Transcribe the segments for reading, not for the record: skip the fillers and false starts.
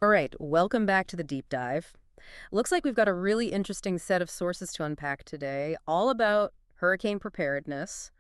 All right, welcome back to the deep dive. Looks like we've got a really interesting set of sources to unpack today, all about hurricane preparedness,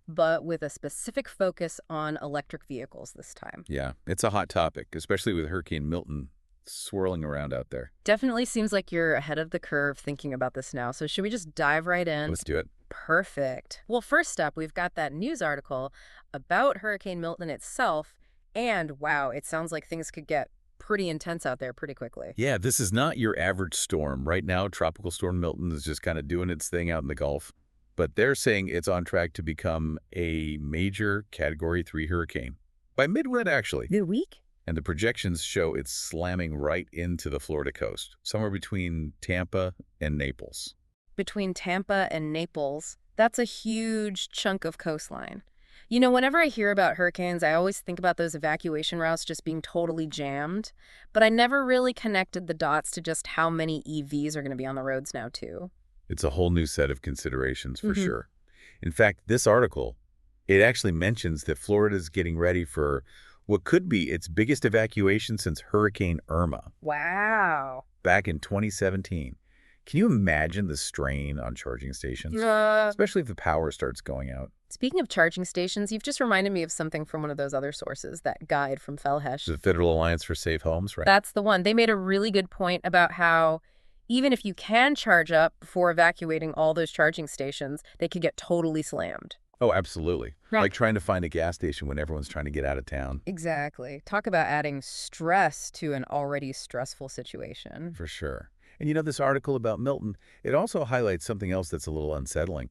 but with a specific focus on electric vehicles this time. Yeah, it's a hot topic, especially with Hurricane Milton swirling around out there. Definitely seems like you're ahead of the curve thinking about this now, so should we just dive right in? Let's do it. Perfect. Well, first up, we've got that news article about Hurricane Milton itself, and wow, it sounds like things could get pretty intense out there pretty quickly. Yeah, this is not your average storm. Right now, Tropical Storm Milton is just kind of doing its thing out in the Gulf. But they're saying it's on track to become a major Category 3 hurricane. By midweek, actually. Midweek? And the projections show it's slamming right into the Florida coast, somewhere between Tampa and Naples. Between Tampa and Naples, that's a huge chunk of coastline. You know, whenever I hear about hurricanes, I always think about those evacuation routes just being totally jammed, but I never really connected the dots to just how many EVs are going to be on the roads now, too. It's a whole new set of considerations for Hmm. sure. In fact, this article, it actually mentions that Florida is getting ready for what could be its biggest evacuation since Hurricane Irma Wow. back in 2017. Can you imagine the strain on charging stations? Especially if the power starts going out. Speaking of charging stations, you've just reminded me of something from one of those other sources, that guide from Felhesh. The Federal Alliance for Safe Homes, right? That's the one. They made a really good point about how even if you can charge up before evacuating all those charging stations, they could get totally slammed. Oh, absolutely. Right. Like trying to find a gas station when everyone's trying to get out of town. Exactly. Talk about adding stress to an already stressful situation. For sure. And you know, this article about Milton, it also highlights something else that's a little unsettling.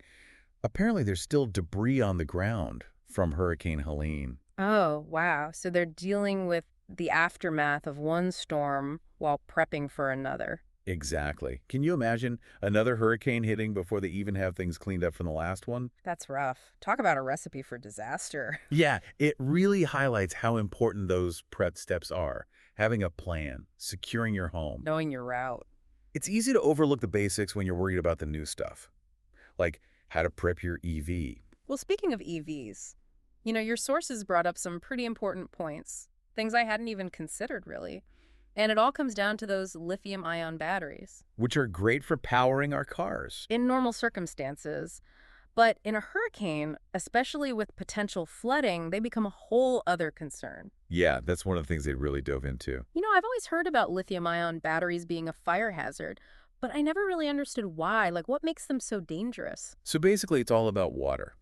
Apparently, there's still debris on the ground from Hurricane Helene. Oh, wow. So they're dealing with the aftermath of one storm while prepping for another. Exactly. Can you imagine another hurricane hitting before they even have things cleaned up from the last one? That's rough. Talk about a recipe for disaster. Yeah, it really highlights how important those prep steps are. Having a plan, securing your home. Knowing your route. It's easy to overlook the basics when you're worried about the new stuff, like how to prep your EV. Well, speaking of EVs, your sources brought up some pretty important points, things I hadn't even considered, really. And it all comes down to those lithium-ion batteries. Which are great for powering our cars. In normal circumstances, but in a hurricane, especially with potential flooding, they become a whole other concern. Yeah, that's one of the things they really dove into. I've always heard about lithium-ion batteries being a fire hazard, but I never really understood why. Like, what makes them so dangerous? So basically, it's all about water.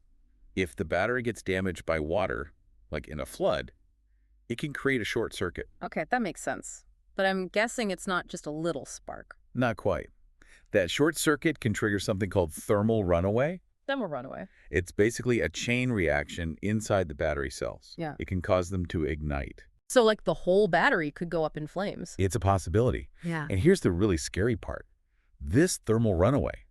If the battery gets damaged by water, like in a flood, it can create a short circuit. Okay, that makes sense. But I'm guessing it's not just a little spark. Not quite. That short circuit can trigger something called thermal runaway. Then we'll run away. It's basically a chain reaction inside the battery cells. Yeah. It can cause them to ignite. So, like, the whole battery could go up in flames. It's a possibility. Yeah. And here's the really scary part. This thermal runaway,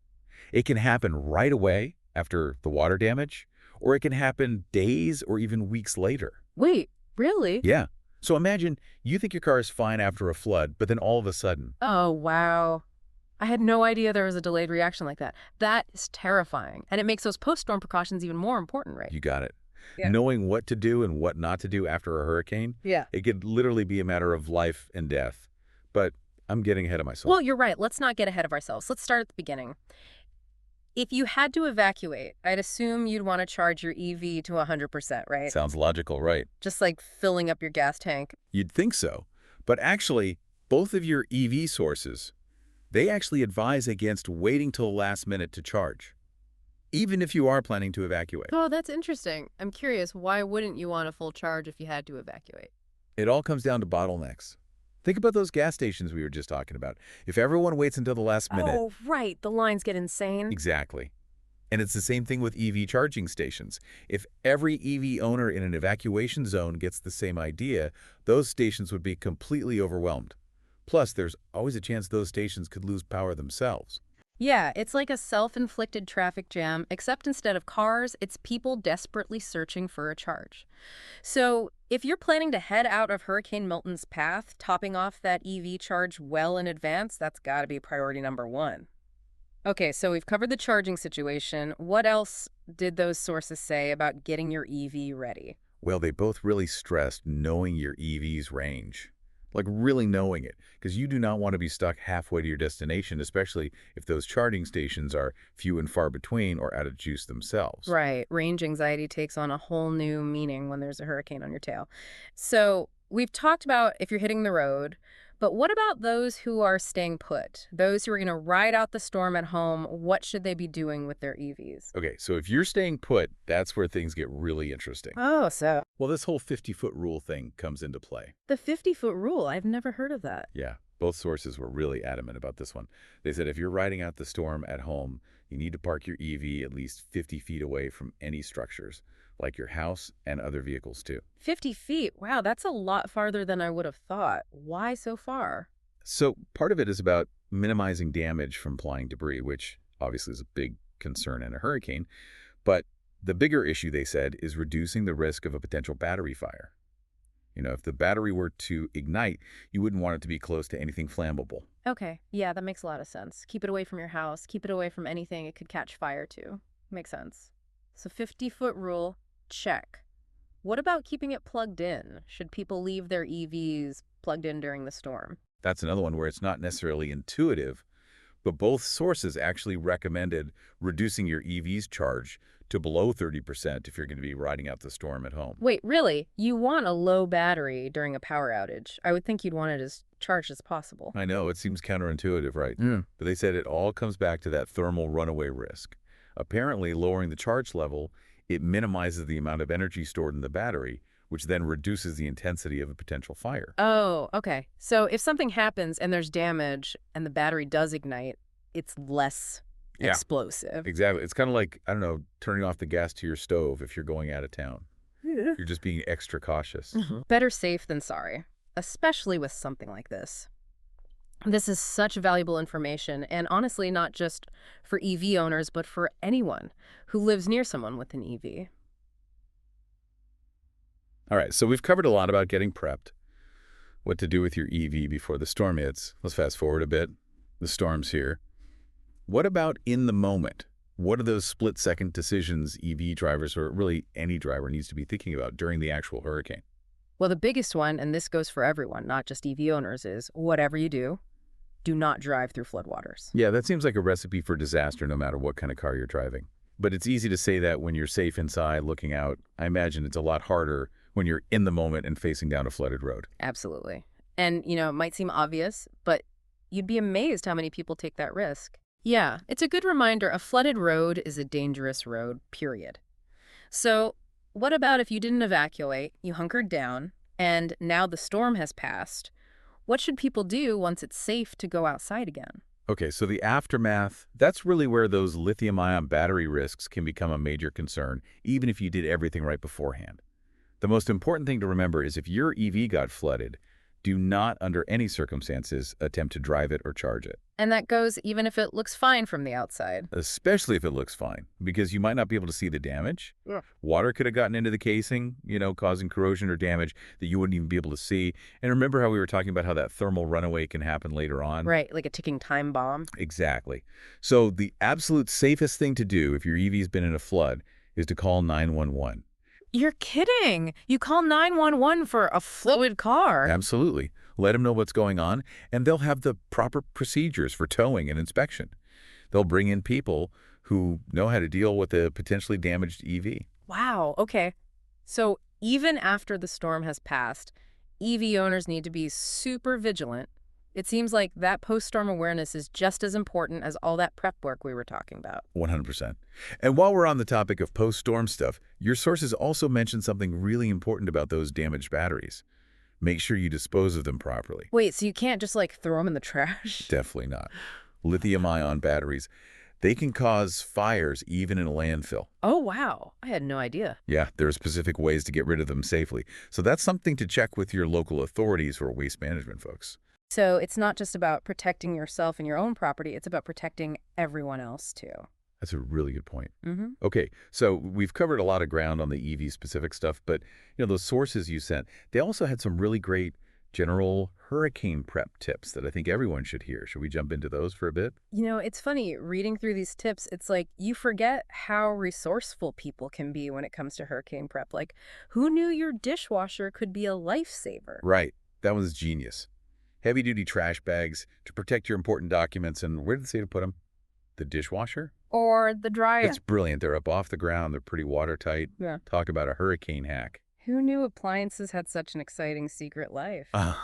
it can happen right away after the water damage, or it can happen days or even weeks later. Wait, really? Yeah. So imagine you think your car is fine after a flood, but then all of a sudden, Oh, wow. I had no idea there was a delayed reaction like that. That is terrifying. And it makes those post-storm precautions even more important, right? you got it. Yeah. Knowing what to do and what not to do after a hurricane, Yeah. it could literally be a matter of life and death. But I'm getting ahead of myself. Well, you're right. Let's not get ahead of ourselves. Let's start at the beginning. If you had to evacuate, I'd assume you'd want to charge your EV to 100%, right? Sounds logical, right? Just like filling up your gas tank. You'd think so. But actually, both of your EV sources, they actually advise against waiting till the last minute to charge, even if you are planning to evacuate. Oh, that's interesting. I'm curious, why wouldn't you want a full charge if you had to evacuate? It all comes down to bottlenecks. Think about those gas stations we were just talking about. If everyone waits until the last minute. Oh, right. The lines get insane. Exactly. And it's the same thing with EV charging stations. If every EV owner in an evacuation zone gets the same idea, those stations would be completely overwhelmed. Plus, there's always a chance those stations could lose power themselves. Yeah, it's like a self-inflicted traffic jam, except instead of cars, it's people desperately searching for a charge. So, if you're planning to head out of Hurricane Milton's path, topping off that EV charge well in advance, that's got to be priority number one. Okay, so we've covered the charging situation. What else did those sources say about getting your EV ready? Well, they both really stressed knowing your EV's range. like really knowing it, because you do not want to be stuck halfway to your destination, especially if those charging stations are few and far between or out of juice themselves. Right. Range anxiety takes on a whole new meaning when there's a hurricane on your tail. So we've talked about if you're hitting the road, but what about those who are staying put? Those who are going to ride out the storm at home, what should they be doing with their EVs? Okay, so if you're staying put, that's where things get really interesting. Oh, so Well, this whole 50-foot rule thing comes into play. the 50-foot rule, I've never heard of that. Yeah, both sources were really adamant about this one. They said if you're riding out the storm at home, you need to park your EV at least 50 feet away from any structures, like your house and other vehicles too. 50 feet. Wow, that's a lot farther than I would have thought. Why so far? So part of it is about minimizing damage from flying debris, which obviously is a big concern in a hurricane. But the bigger issue, they said, is reducing the risk of a potential battery fire. If the battery were to ignite, you wouldn't want it to be close to anything flammable. Okay, yeah, that makes a lot of sense. Keep it away from your house. Keep it away from anything it could catch fire to. Makes sense. So 50-foot rule, check. What about keeping it plugged in? Should people leave their EVs plugged in during the storm? That's another one where it's not necessarily intuitive, but both sources actually recommended reducing your EV's charge to below 30% if you're going to be riding out the storm at home. Wait, really? You want a low battery during a power outage? I would think you'd want it as charged as possible. I know, it seems counterintuitive, right? Yeah. But they said it all comes back to that thermal runaway risk. Apparently, lowering the charge level, it minimizes the amount of energy stored in the battery, which then reduces the intensity of a potential fire. Oh, okay. So if something happens and there's damage and the battery does ignite, it's less Yeah. explosive. Exactly. It's kind of like, I don't know, turning off the gas to your stove if you're going out of town. Yeah. You're just being extra cautious. Better safe than sorry, especially with something like this. This is such valuable information, and honestly, not just for EV owners, but for anyone who lives near someone with an EV. All right, so we've covered a lot about getting prepped, what to do with your EV before the storm hits. Let's fast forward a bit. The storm's here. What about in the moment? What are those split-second decisions EV drivers, or really any driver, needs to be thinking about during the actual hurricane? Well, the biggest one, and this goes for everyone, not just EV owners, is whatever you do not drive through floodwaters. Yeah, that seems like a recipe for disaster no matter what kind of car you're driving. But it's easy to say that when you're safe inside looking out. I imagine it's a lot harder when you're in the moment and facing down a flooded road. Absolutely. And, it might seem obvious, but you'd be amazed how many people take that risk. Yeah, it's a good reminder a flooded road is a dangerous road, period. So what about if you didn't evacuate, you hunkered down, and now the storm has passed? What should people do once it's safe to go outside again? Okay, so the aftermath, that's really where those lithium-ion battery risks can become a major concern, even if you did everything right beforehand. The most important thing to remember is if your EV got flooded, do not, under any circumstances, attempt to drive it or charge it. And that goes even if it looks fine from the outside. Especially if it looks fine, because you might not be able to see the damage. Yeah. Water could have gotten into the casing, causing corrosion or damage that you wouldn't even be able to see. And remember how we were talking about how that thermal runaway can happen later on? Right, like a ticking time bomb. Exactly. So the absolute safest thing to do if your EV's been in a flood is to call 911. You're kidding. You call 911 for a flooded car. Absolutely. Let them know what's going on, and they'll have the proper procedures for towing and inspection. They'll bring in people who know how to deal with a potentially damaged EV. Wow, okay. So even after the storm has passed, EV owners need to be super vigilant. It seems like that post-storm awareness is just as important as all that prep work we were talking about. 100%. And while we're on the topic of post-storm stuff, your sources also mentioned something really important about those damaged batteries. Make sure you dispose of them properly. Wait, so you can't just throw them in the trash? Definitely not. Lithium-ion batteries, they can cause fires even in a landfill. Oh, wow. I had no idea. Yeah, there are specific ways to get rid of them safely. So that's something to check with your local authorities or waste management folks. So it's not just about protecting yourself and your own property, it's about protecting everyone else too. That's a really good point. Mm-hmm. Okay, so we've covered a lot of ground on the EV specific stuff, but those sources you sent, they also had some really great general hurricane prep tips that I think everyone should hear. Should we jump into those for a bit? It's funny, reading through these tips, it's like you forget how resourceful people can be when it comes to hurricane prep. Like, who knew your dishwasher could be a lifesaver? Right. That one's genius. Heavy-duty trash bags to protect your important documents, and where did it say to put them? The dishwasher? Or the dryer. It's brilliant. They're up off the ground. They're pretty watertight. Yeah. Talk about a hurricane hack. Who knew appliances had such an exciting secret life? Ah,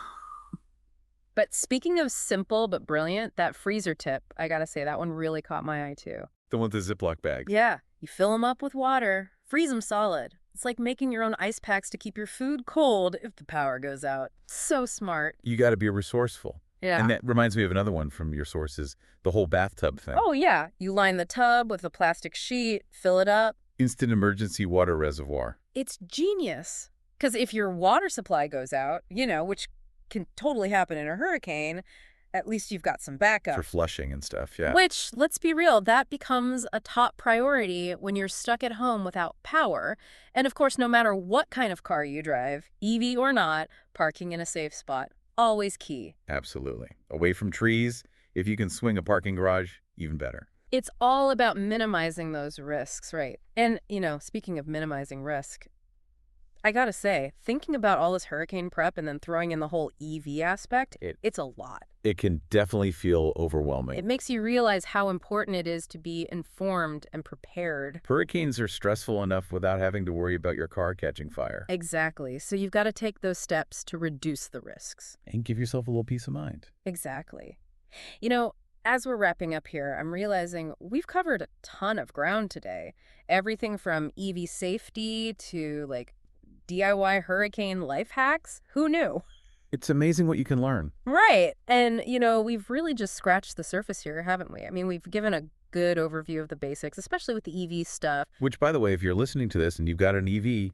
But speaking of simple but brilliant, that freezer tip, I gotta say, that one really caught my eye too. the one with the Ziploc bags. Yeah, you fill them up with water, freeze them solid. It's like making your own ice packs to keep your food cold if the power goes out. So smart. You got to be resourceful. Yeah. And that reminds me of another one from your sources, the whole bathtub thing. Oh, yeah. You line the tub with a plastic sheet, fill it up. Instant emergency water reservoir. It's genius. Because if your water supply goes out, which can totally happen in a hurricane, at least you've got some backup. For flushing and stuff, yeah. Which, let's be real, that becomes a top priority when you're stuck at home without power. And of course, no matter what kind of car you drive, EV or not, parking in a safe spot, always key. Absolutely. Away from trees. If you can swing a parking garage, even better. It's all about minimizing those risks, right? And, speaking of minimizing risk, I gotta say, thinking about all this hurricane prep and then throwing in the whole EV aspect, it's a lot. It can definitely feel overwhelming. It makes you realize how important it is to be informed and prepared. Hurricanes are stressful enough without having to worry about your car catching fire. Exactly. So you've got to take those steps to reduce the risks. And give yourself a little peace of mind. Exactly. As we're wrapping up here, I'm realizing we've covered a ton of ground today. Everything from EV safety to, DIY hurricane life hacks. Who knew? It's amazing what you can learn. Right. And, we've really just scratched the surface here, haven't we? I mean, we've given a good overview of the basics, especially with the EV stuff. Which, by the way, if you're listening to this and you've got an EV,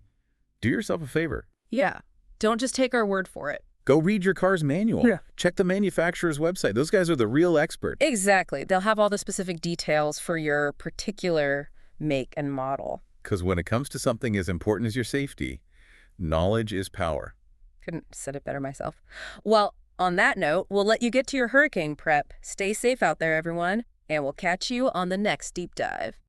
do yourself a favor. Yeah. Don't just take our word for it. Go read your car's manual. Yeah. Check the manufacturer's website. Those guys are the real experts. Exactly. They'll have all the specific details for your particular make and model. Because when it comes to something as important as your safety, knowledge is power. Couldn't have said it better myself. Well, on that note, we'll let you get to your hurricane prep. Stay safe out there, everyone, and we'll catch you on the next deep dive.